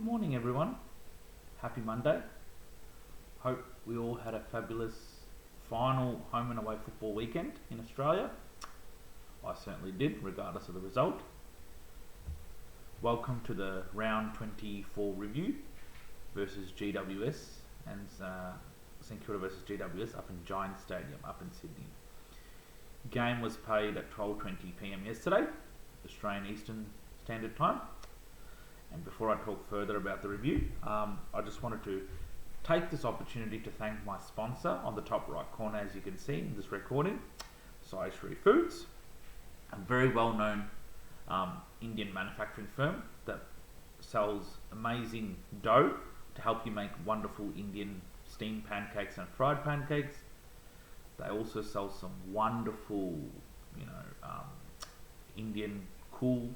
morning, everyone. Happy Monday. Hope we all had a fabulous final home and away football weekend in Australia. I certainly did, regardless of the result. Welcome to the round 24 review versus GWS and St Kilda versus GWS up in Giant Stadium up in Sydney. Game was played at 12:20 PM yesterday, Australian Eastern Standard Time. And before I talk further about the review, I just wanted to take this opportunity to thank my sponsor on the top right corner, as you can see in this recording, Sai Shri Foods, a very well-known Indian manufacturing firm that sells amazing dough to help you make wonderful Indian steamed pancakes and fried pancakes. They also sell some wonderful, Indian cool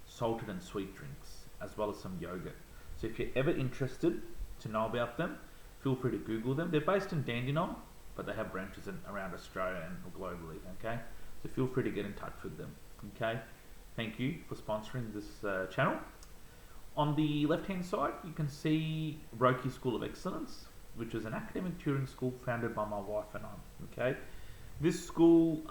salted and sweet drinks, as well as some yogurt. So if you're ever interested to know about them, feel free to Google them. They're based in Dandenong, but they have branches around Australia and globally, okay? So feel free to get in touch with them, okay? Thank you for sponsoring this channel. On the left-hand side, you can see Roki School of Excellence, which is an academic tutoring school founded by my wife and I, okay? This school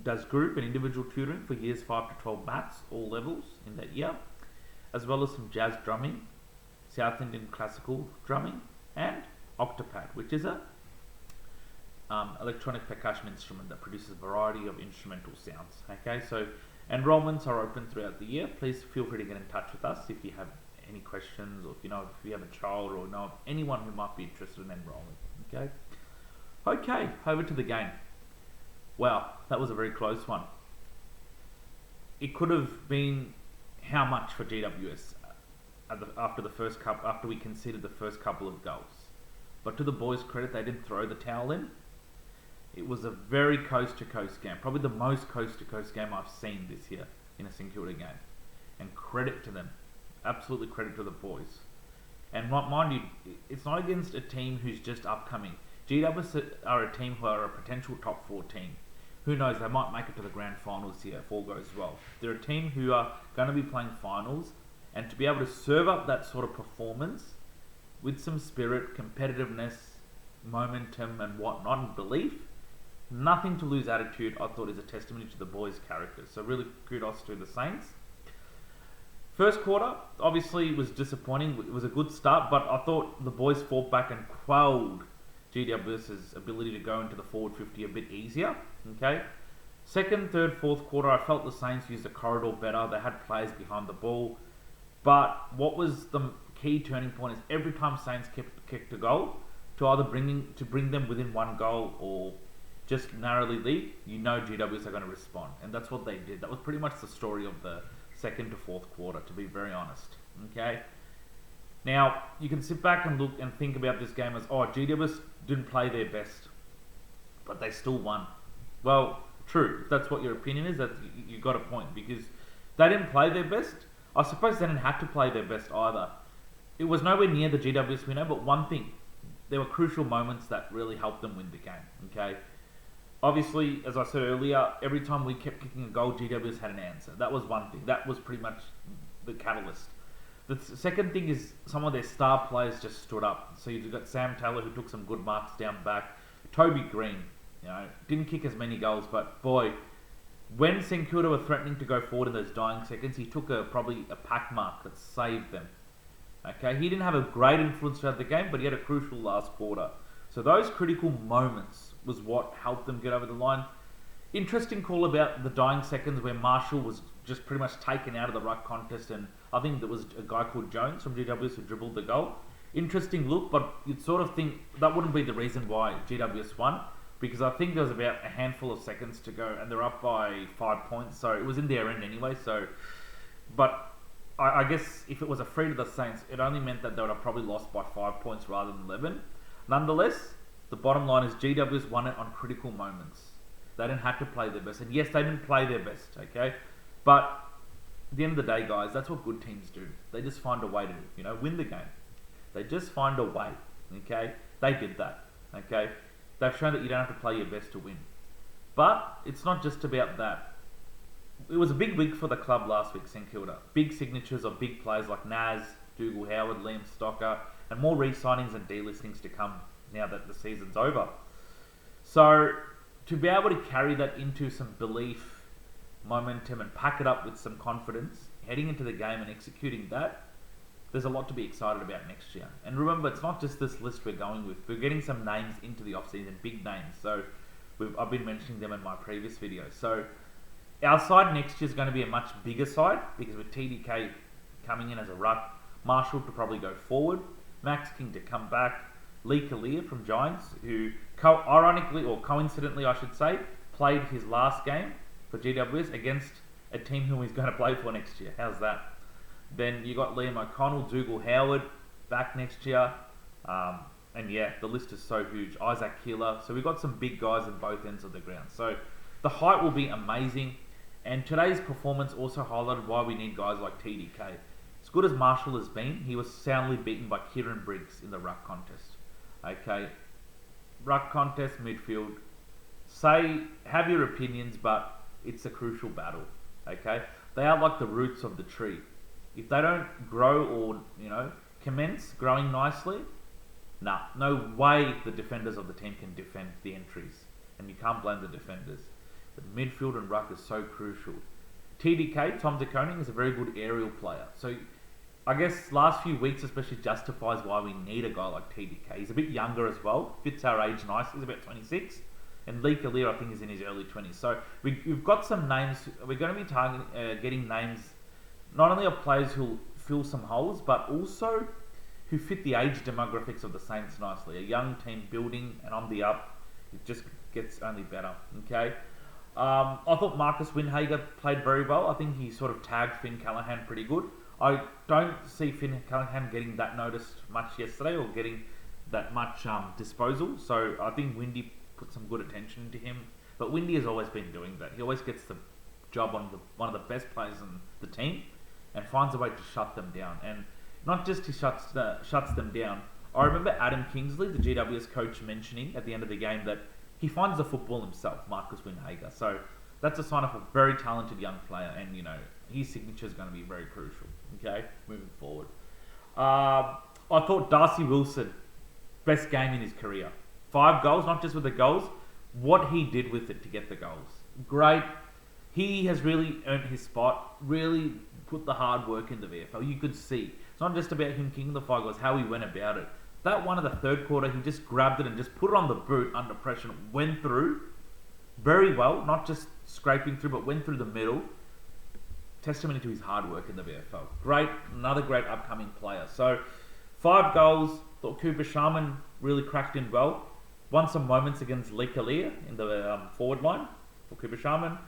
does group and individual tutoring for years 5 to 12 maths, all levels in that year, as well as some jazz drumming, South Indian classical drumming, and octopad, which is a electronic percussion instrument that produces a variety of instrumental sounds. Okay, so enrollments are open throughout the year. Please feel free to get in touch with us if you have any questions, or if you have a child or know of anyone who might be interested in enrolling. Okay, over to the game. Wow, that was a very close one. It could have been how much for GWS after we conceded the first couple of goals. But to the boys' credit, they didn't throw the towel in. It was a very coast-to-coast game, probably the most coast-to-coast game I've seen this year in a St Kilda game. And credit to them, absolutely credit to the boys. And mind you, it's not against a team who's just upcoming. GWS are a team who are a potential top 4 team. Who knows, they might make it to the grand finals here if all goes well. They're a team who are going to be playing finals, and to be able to serve up that sort of performance with some spirit, competitiveness, momentum and whatnot, and belief, nothing to lose attitude, I thought is a testimony to the boys' characters. So really kudos to the Saints. First quarter, obviously, was disappointing. It was a good start, but I thought the boys fought back and quelled GWS's ability to go into the forward 50 a bit easier. Okay. Second, third, fourth quarter, I felt the Saints used the corridor better. They had players behind the ball. But what was the key turning point is every time Saints kicked a goal, to either bring them within one goal or just narrowly lead, GWS are going to respond. And that's what they did. That was pretty much the story of the second to fourth quarter, to be very honest. Okay. Now, you can sit back and look and think about this game as, GWS didn't play their best, but they still won. Well, true. If that's what your opinion is, that you got a point, because they didn't play their best. I suppose they didn't have to play their best either. It was nowhere near the GWS we know, but one thing, there were crucial moments that really helped them win the game. Okay. Obviously, as I said earlier, every time we kept kicking a goal, GWS had an answer. That was one thing. That was pretty much the catalyst. The second thing is some of their star players just stood up. So you've got Sam Taylor, who took some good marks down back. Toby Green, didn't kick as many goals, but boy, when St Kilda were threatening to go forward in those dying seconds, he took probably a pack mark that saved them. Okay, he didn't have a great influence throughout the game, but he had a crucial last quarter. So those critical moments was what helped them get over the line. Interesting call about the dying seconds where Marshall was just pretty much taken out of the ruck contest, and I think there was a guy called Jones from GWS who dribbled the goal. Interesting look, but you'd sort of think that wouldn't be the reason why GWS won, because I think there was about a handful of seconds to go and they're up by 5 points, so it was in their end anyway. But I guess if it was a free to the Saints, it only meant that they would have probably lost by 5 points rather than 11. Nonetheless, the bottom line is GWS won it on critical moments. They didn't have to play their best, and yes, they didn't play their best, okay? But at the end of the day, guys, that's what good teams do. They just find a way to, win the game. They just find a way, okay? They did that, okay? They've shown that you don't have to play your best to win. But it's not just about that. it was a big week for the club last week, St Kilda. Big signatures of big players like Naz, Dougal Howard, Liam Stocker, and more re-signings and delistings to come now that the season's over. So, to be able to carry that into some belief, momentum, and pack it up with some confidence, heading into the game and executing that, there's a lot to be excited about next year. And remember, it's not just this list we're going with. We're getting some names into the offseason, big names. So, I've been mentioning them in my previous videos. So, our side next year is going to be a much bigger side because with TDK coming in as a ruck, Marshall to probably go forward, Max King to come back, Lee Kalia from Giants, who ironically or coincidentally I should say, played his last game for GWS against a team who he's going to play for next year. How's that? Then you got Liam O'Connell, Dougal Howard back next year. And yeah, the list is so huge. Isaac Keeler. So we've got some big guys in both ends of the ground. So the height will be amazing. And today's performance also highlighted why we need guys like TDK. As good as Marshall has been, he was soundly beaten by Kieran Briggs in the ruck contest. Okay, ruck contest, midfield. Have your opinions, but it's a crucial battle. Okay, they are like the roots of the tree. If they don't grow or commence growing nicely, no way the defenders of the team can defend the entries, and you can't blame the defenders. The midfield and ruck is so crucial. TDK, Tom De Koning, is a very good aerial player. So I guess last few weeks especially justifies why we need a guy like TDK. He's a bit younger as well, fits our age nicely. He's about 26. And Lee Kalia, I think, is in his early 20s. So we've got some names. We're going to be getting names not only of players who'll fill some holes, but also who fit the age demographics of the Saints nicely. A young team building and on the up. It just gets only better. Okay. I thought Marcus Windhager played very well. I think he sort of tagged Finn Callaghan pretty good. I don't see Finn Callaghan getting that noticed much yesterday or getting that much disposal. So I think Windy put some good attention into him. But Windy has always been doing that. He always gets the job on one of the best players in the team and finds a way to shut them down. And not just he shuts them down. I remember Adam Kingsley, the GWS coach, mentioning at the end of the game that he finds the football himself, Marcus Windhager. So that's a sign of a very talented young player, and his signature is going to be very crucial. Okay, moving forward. I thought Darcy Wilson, best game in his career. 5 goals, not just with the goals, what he did with it to get the goals. Great. He has really earned his spot, really put the hard work in the VFL. You could see. It's not just about him kicking the 5 goals, how he went about it. That one of the third quarter, he just grabbed it and just put it on the boot under pressure. Went through very well, not just scraping through, but went through the middle. Testimony to his hard work in the VFL. Great, another great upcoming player. So, 5 goals. Thought Cooper Sharman really cracked in well. Won some moments against Lee Kalia in the forward line for Cooper Sharman.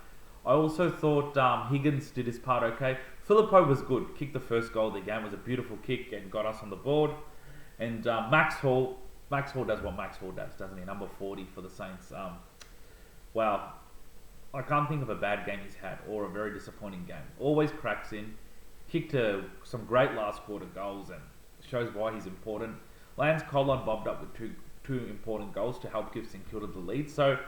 I also thought Higgins did his part okay. Filippo was good. Kicked the first goal of the game. It was a beautiful kick and got us on the board. And Max Hall does what Max Hall does, doesn't he? Number 40 for the Saints. Wow. I can't think of a bad game he's had or a very disappointing game. Always cracks in. Kicked some great last quarter goals and shows why he's important. Lance Colon bobbed up with two important goals to help give St Kilda the lead. So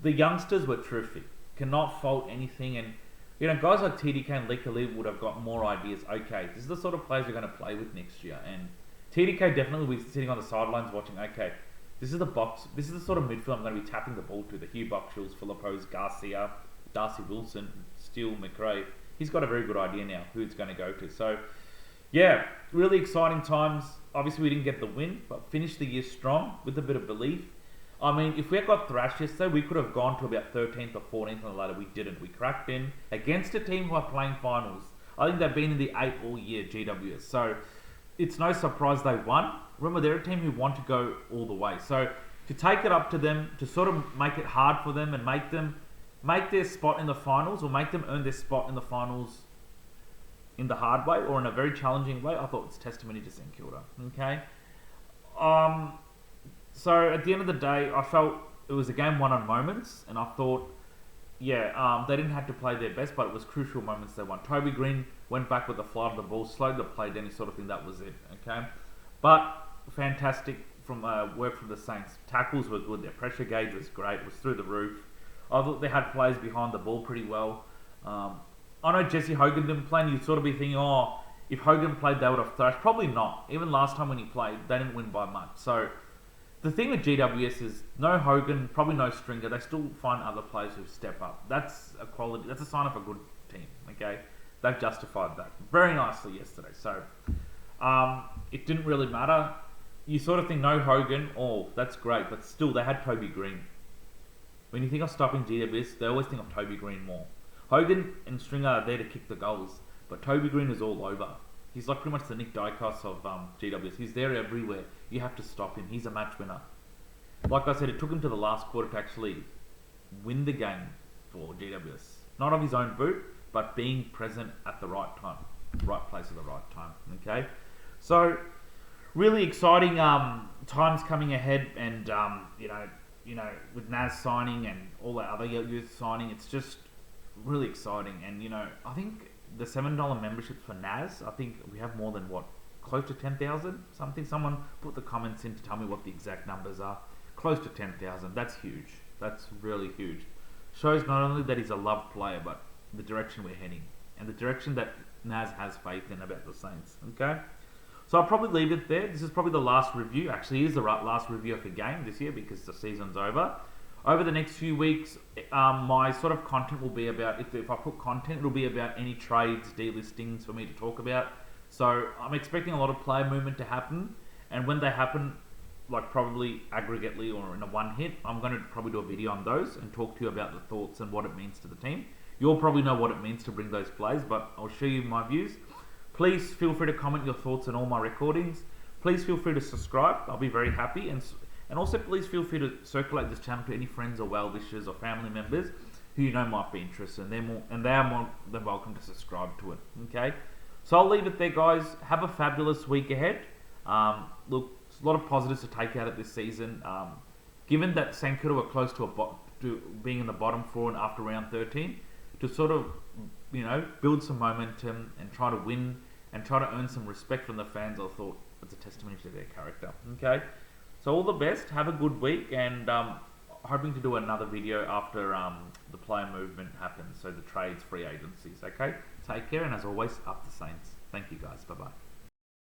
the youngsters were terrific. Cannot fault anything. And guys like TDK and Lee Kalia would have got more ideas. Okay, this is the sort of players we're going to play with next year. And TDK definitely will be sitting on the sidelines watching, okay, this is the sort of midfield I'm going to be tapping the ball to. The Hugh Buckshells, Philippos, Garcia, Darcy Wilson, Steele, McRae. He's got a very good idea now who it's going to go to. So, yeah, really exciting times. Obviously, we didn't get the win, but finished the year strong with a bit of belief. I mean, if we had got thrashed yesterday, we could have gone to about 13th or 14th on the ladder. We didn't. We cracked in against a team who are playing finals. I think they've been in the 8 all year, GWS. So, it's no surprise they won. Remember, they're a team who want to go all the way. So to take it up to them, to sort of make it hard for them and make their spot in the finals or make them earn their spot in the finals in the hard way or in a very challenging way, I thought it's testimony to St Kilda. Okay? So at the end of the day, I felt it was a game won on moments, and I thought, they didn't have to play their best, but it was crucial moments they won. Toby Green went back with the flight of the ball, slowed the play, any sort of thing. That was it. Okay, but fantastic from work from the Saints. Tackles were good. Their pressure gauge was great. Was through the roof. I thought they had players behind the ball pretty well. I know Jesse Hogan didn't play, and you'd sort of be thinking, oh, if Hogan played, they would have thrashed. Probably not. Even last time when he played, they didn't win by much. So the thing with GWS is no Hogan, probably no Stringer. They still find other players who step up. That's a quality. That's a sign of a good team. Okay, they've justified that very nicely yesterday. So it didn't really matter. You sort of think no Hogan, oh, that's great, but still they had Toby Green. When you think of stopping GWS, they always think of Toby Green more. Hogan and Stringer are there to kick the goals, but Toby Green is all over. He's like pretty much the Nick Dykos of GWS. He's there everywhere. You have to stop him. He's a match winner. Like I said, it took him to the last quarter to actually win the game for GWS. Not of his own boot, but being present at the right time. Right place at the right time. Okay? So, really exciting times coming ahead, and you know, with Naz signing and all that other youth signing, it's just really exciting. And I think the $7 memberships for Naz, I think we have more than close to 10,000 something. Someone put the comments in to tell me what the exact numbers are. Close to 10,000. That's huge. That's really huge. Shows not only that he's a loved player, but the direction we're heading and the direction that Naz has faith in about the Saints. Okay. So I'll probably leave it there. This is probably the last review. Actually, it is the last review of the game this year because the season's over. Over the next few weeks, my sort of content will be about, if I put content, it'll be about any trades, delistings for me to talk about. So I'm expecting a lot of player movement to happen. And when they happen, like probably aggregately or in a one hit, I'm going to probably do a video on those and talk to you about the thoughts and what it means to the team. You'll probably know what it means to bring those plays, but I'll show you my views. Please feel free to comment your thoughts on all my recordings. Please feel free to subscribe. I'll be very happy. And also please feel free to circulate this channel to any friends or well-wishers or family members who you know might be interested. And they are more than welcome to subscribe to it. Okay? So I'll leave it there, guys. Have a fabulous week ahead. Look, there's a lot of positives to take out of this season. Given that St Kilda were close to being in the bottom four and after round 13, to sort of, build some momentum and try to win and try to earn some respect from the fans, I thought it's a testimony to their character. Okay, so all the best. Have a good week, and hoping to do another video after the player movement happens. So the trades, free agencies. Okay, take care, and as always, up the Saints. Thank you, guys. Bye bye.